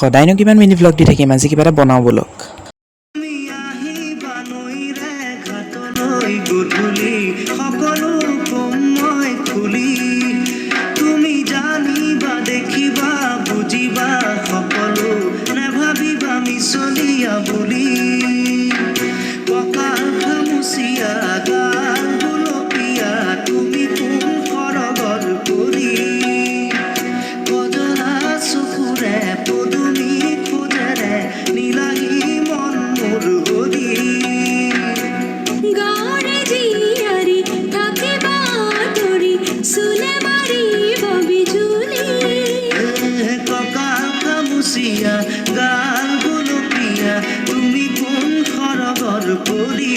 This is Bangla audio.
সদায়নো কিমান মিনি ভ্লগ দি থাকিম, আজি কিবা এটা বনাওঁ বলক। গধূলি সকলো কম মই খুলি তুমি জানিবা দেখিবা বুজিবা সকলো নেভাবিবা মিছলীয়া বুলি কঁকাল খামুচিয়া গাল গুলপীয়া তুমি কোন সৰগৰ কৰি কজৰা চকুৰে পদুমী খোজেৰে নীলাহী মন মোৰ হৰি গাল গুলপীয়া তুমি কোন সৰগৰ পৰি